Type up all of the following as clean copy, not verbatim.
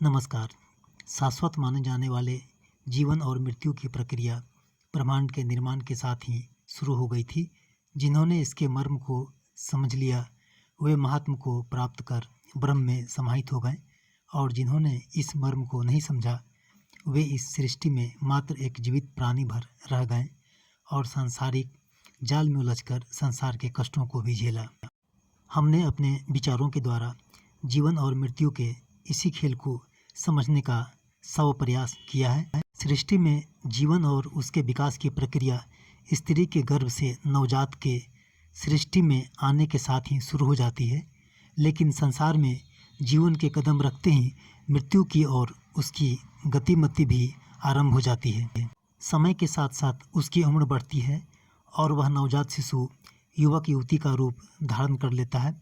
नमस्कार। शाश्वत माने जाने वाले जीवन और मृत्यु की प्रक्रिया ब्रह्मांड के निर्माण के साथ ही शुरू हो गई थी। जिन्होंने इसके मर्म को समझ लिया, वे महात्म को प्राप्त कर ब्रह्म में समाहित हो गए, और जिन्होंने इस मर्म को नहीं समझा, वे इस सृष्टि में मात्र एक जीवित प्राणी भर रह गए और सांसारिक जाल में उलझकर संसार के कष्टों को भी झेला। हमने अपने विचारों के द्वारा जीवन और मृत्यु के इसी खेल को समझने का सव प्रयास किया है। सृष्टि में जीवन और उसके विकास की प्रक्रिया स्त्री के गर्भ से नवजात के सृष्टि में आने के साथ ही शुरू हो जाती है, लेकिन संसार में जीवन के कदम रखते ही मृत्यु की और उसकी गतिमति भी आरंभ हो जाती है। समय के साथ साथ उसकी उम्र बढ़ती है और वह नवजात शिशु युवक युवती का रूप धारण कर लेता है,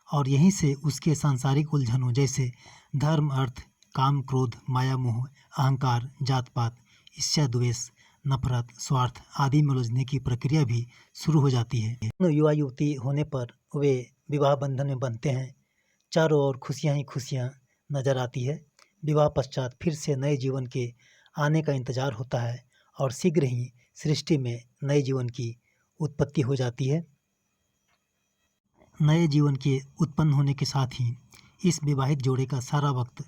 और यहीं से उसके सांसारिक उलझनों जैसे धर्म, अर्थ, काम, क्रोध, माया, मोह, अहंकार, जात पात, ईर्ष्या, द्वेष, नफरत, स्वार्थ आदि में उलझने की प्रक्रिया भी शुरू हो जाती है। युवा युवती होने पर वे विवाह बंधन में बंधते हैं। चारों ओर खुशियां ही खुशियां नजर आती है। विवाह पश्चात फिर से नए जीवन के आने का इंतजार होता है और शीघ्र ही सृष्टि में नए जीवन की उत्पत्ति हो जाती है। नए जीवन के उत्पन्न होने के साथ ही इस विवाहित जोड़े का सारा वक्त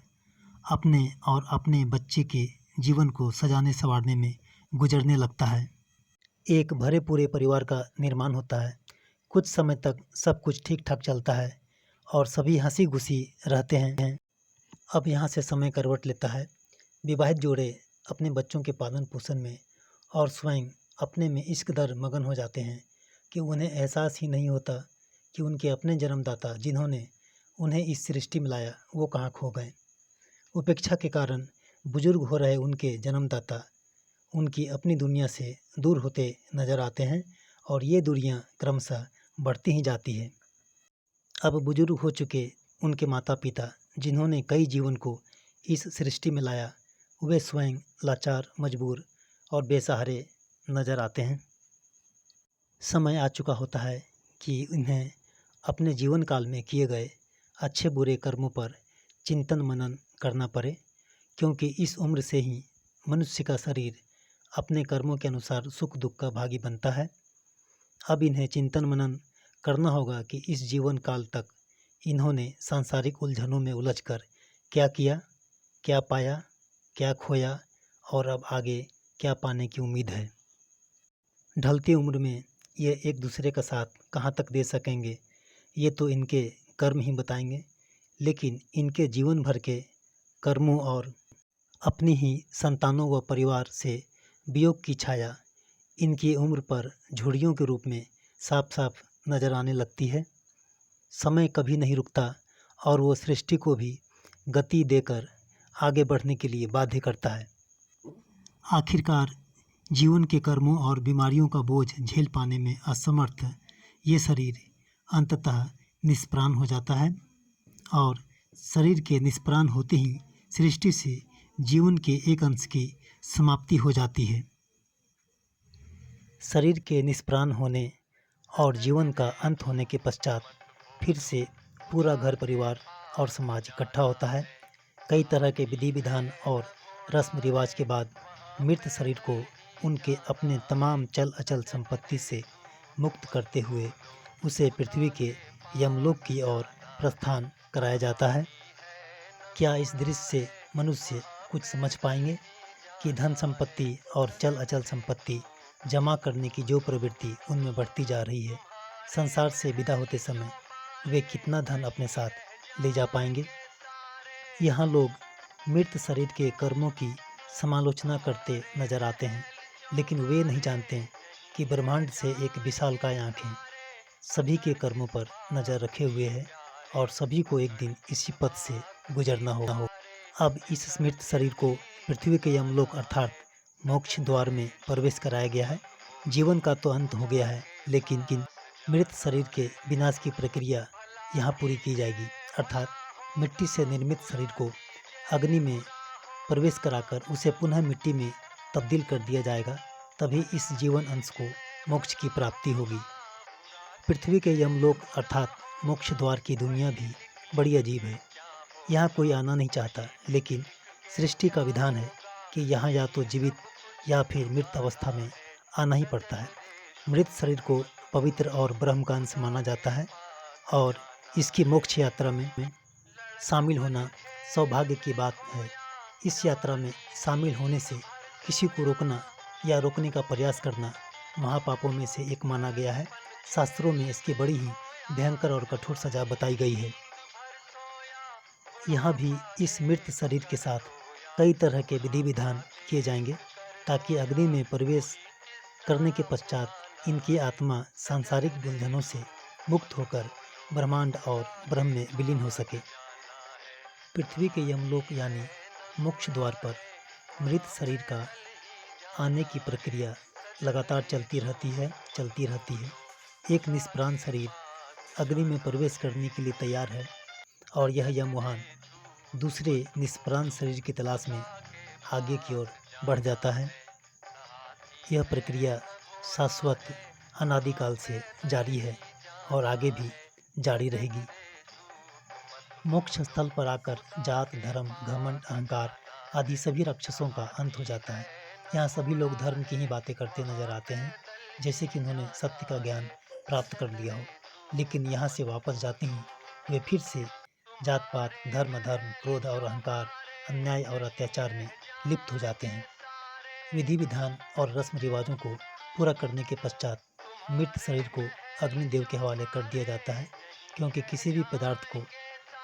अपने और अपने बच्चे के जीवन को सजाने संवारने में गुजरने लगता है। एक भरे पूरे परिवार का निर्माण होता है। कुछ समय तक सब कुछ ठीक ठाक चलता है और सभी हंसी खुशी रहते हैं। अब यहाँ से समय करवट लेता है। विवाहित जोड़े अपने बच्चों के पालन पोषण में और स्वयं अपने में इस कदर मगन हो जाते हैं कि उन्हें एहसास ही नहीं होता कि उनके अपने जन्मदाता जिन्होंने उन्हें इस सृष्टि में लाया वो कहाँ खो गए। उपेक्षा के कारण बुजुर्ग हो रहे उनके जन्मदाता उनकी अपनी दुनिया से दूर होते नजर आते हैं और ये दूरियां क्रमशः बढ़ती ही जाती है। अब बुजुर्ग हो चुके उनके माता पिता जिन्होंने कई जीवन को इस सृष्टि में लाया, वे स्वयं लाचार, मजबूर और बेसहारे नजर आते हैं। समय आ चुका होता है कि उन्हें अपने जीवन काल में किए गए अच्छे बुरे कर्मों पर चिंतन मनन करना पड़े, क्योंकि इस उम्र से ही मनुष्य का शरीर अपने कर्मों के अनुसार सुख दुख का भागी बनता है। अब इन्हें चिंतन मनन करना होगा कि इस जीवन काल तक इन्होंने सांसारिक उलझनों में उलझकर क्या किया, क्या पाया, क्या खोया और अब आगे क्या पाने की उम्मीद है। ढलती उम्र में ये एक दूसरे का साथ कहाँ तक दे सकेंगे, ये तो इनके कर्म ही बताएंगे, लेकिन इनके जीवन भर के कर्मों और अपनी ही संतानों व परिवार से वियोग की छाया इनकी उम्र पर झुर्रियों के रूप में साफ साफ नजर आने लगती है। समय कभी नहीं रुकता और वो सृष्टि को भी गति देकर आगे बढ़ने के लिए बाध्य करता है। आखिरकार जीवन के कर्मों और बीमारियों का बोझ झेल पाने में असमर्थ ये शरीर अंततः निष्प्राण हो जाता है, और शरीर के निष्प्राण होते ही सृष्टि से जीवन के एक अंश की समाप्ति हो जाती है। शरीर के निष्प्राण होने और जीवन का अंत होने के पश्चात फिर से पूरा घर परिवार और समाज इकट्ठा होता है। कई तरह के विधि विधान और रस्म रिवाज के बाद मृत शरीर को उनके अपने तमाम चल अचल संपत्ति से मुक्त करते हुए उसे पृथ्वी के यमलोक की ओर प्रस्थान कराया जाता है। क्या इस दृश्य से मनुष्य कुछ समझ पाएंगे कि धन संपत्ति और चल अचल संपत्ति जमा करने की जो प्रवृत्ति उनमें बढ़ती जा रही है, संसार से विदा होते समय वे कितना धन अपने साथ ले जा पाएंगे। यहाँ लोग मृत शरीर के कर्मों की समालोचना करते नजर आते हैं, लेकिन वे नहीं जानते कि ब्रह्मांड से एक विशालकाय आँखें सभी के कर्मों पर नज़र रखे हुए है और सभी को एक दिन इसी पथ से गुजरना होगा। अब इस स्मृत शरीर को पृथ्वी के यमलोक अर्थात मोक्ष द्वार में प्रवेश कराया गया है। जीवन का तो अंत हो गया है, लेकिन मृत शरीर के विनाश की प्रक्रिया यहाँ पूरी की जाएगी, अर्थात मिट्टी से निर्मित शरीर को अग्नि में प्रवेश कराकर उसे पुनः मिट्टी में तब्दील कर दिया जाएगा। तभी इस जीवन अंश को मोक्ष की प्राप्ति होगी। पृथ्वी के यमलोक अर्थात मोक्ष द्वार की दुनिया भी बड़ी अजीब है। यहाँ कोई आना नहीं चाहता, लेकिन सृष्टि का विधान है कि यहाँ या तो जीवित या फिर मृत अवस्था में आना ही पड़ता है। मृत शरीर को पवित्र और ब्रह्मकांस माना जाता है और इसकी मोक्ष यात्रा में शामिल होना सौभाग्य की बात है। इस यात्रा में शामिल होने से किसी को रोकना या रोकने का प्रयास करना महापापों में से एक माना गया है। शास्त्रों में इसकी बड़ी ही भयंकर और कठोर सजा बताई गई है। यहाँ भी इस मृत शरीर के साथ कई तरह के विधि विधान किए जाएंगे ताकि अग्नि में प्रवेश करने के पश्चात इनकी आत्मा सांसारिक बंधनों से मुक्त होकर ब्रह्मांड और ब्रह्म में विलीन हो सके। पृथ्वी के यमलोक यानी मोक्ष द्वार पर मृत शरीर का आने की प्रक्रिया लगातार चलती रहती है। एक निष्प्राण शरीर अग्नि में प्रवेश करने के लिए तैयार है और यह यमवाहन दूसरे निष्प्राण शरीर की तलाश में आगे की ओर बढ़ जाता है। यह प्रक्रिया शाश्वत अनादिकाल से जारी है और आगे भी जारी रहेगी। मोक्ष स्थल पर आकर जात, धर्म, घमंड, अहंकार आदि सभी राक्षसों का अंत हो जाता है। यहाँ सभी लोग धर्म की ही बातें करते नजर आते हैं, जैसे कि उन्होंने सत्य का ज्ञान प्राप्त कर लिया हो, लेकिन यहाँ से वापस जाते ही वे फिर से जात पात, धर्म, क्रोध और अहंकार, अन्याय और अत्याचार में लिप्त हो जाते हैं। विधि विधान और रस्म रिवाजों को पूरा करने के पश्चात मृत शरीर को अग्निदेव के हवाले कर दिया जाता है, क्योंकि किसी भी पदार्थ को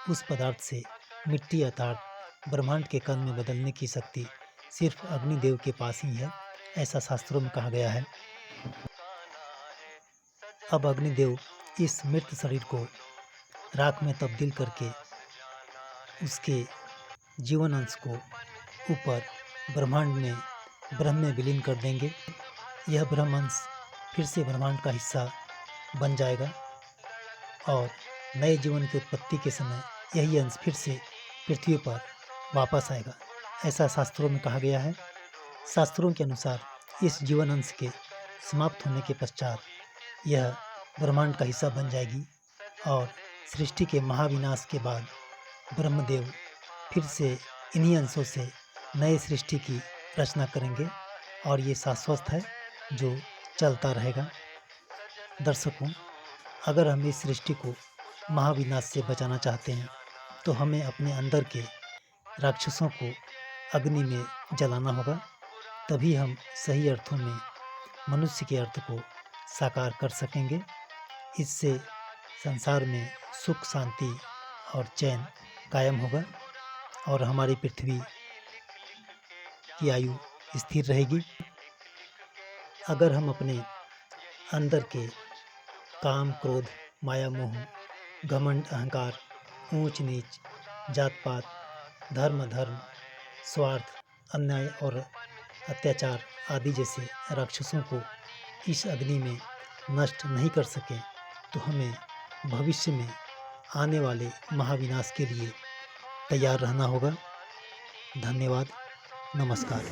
उस पदार्थ से मिट्टी अर्थात ब्रह्मांड के कण में बदलने की शक्ति सिर्फ अग्निदेव के पास ही है, ऐसा शास्त्रों में कहा गया है। अब अग्निदेव इस मृत शरीर को राख में तब्दील करके उसके जीवन अंश को ऊपर ब्रह्मांड में ब्रह्म में विलीन कर देंगे। यह ब्रह्म अंश फिर से ब्रह्मांड का हिस्सा बन जाएगा और नए जीवन की उत्पत्ति के समय यही अंश फिर से पृथ्वी पर वापस आएगा, ऐसा शास्त्रों में कहा गया है। शास्त्रों के अनुसार इस जीवन अंश के समाप्त होने के पश्चात यह ब्रह्मांड का हिस्सा बन जाएगी और सृष्टि के महाविनाश के बाद ब्रह्मदेव फिर से इन्हीं अंशों से नए सृष्टि की रचना करेंगे और ये शाश्वत है जो चलता रहेगा। दर्शकों, अगर हम इस सृष्टि को महाविनाश से बचाना चाहते हैं तो हमें अपने अंदर के राक्षसों को अग्नि में जलाना होगा, तभी हम सही अर्थों में मनुष्य के अर्थ को साकार कर सकेंगे। इससे संसार में सुख, शांति और चैन कायम होगा और हमारी पृथ्वी की आयु स्थिर रहेगी। अगर हम अपने अंदर के काम, क्रोध, माया, मोह, घमंड, अहंकार, ऊंच नीच, जात पात, धर्म, स्वार्थ, अन्याय और अत्याचार आदि जैसे राक्षसों को इस अग्नि में नष्ट नहीं कर सकें तो हमें भविष्य में आने वाले महाविनाश के लिए तैयार रहना होगा। धन्यवाद। नमस्कार।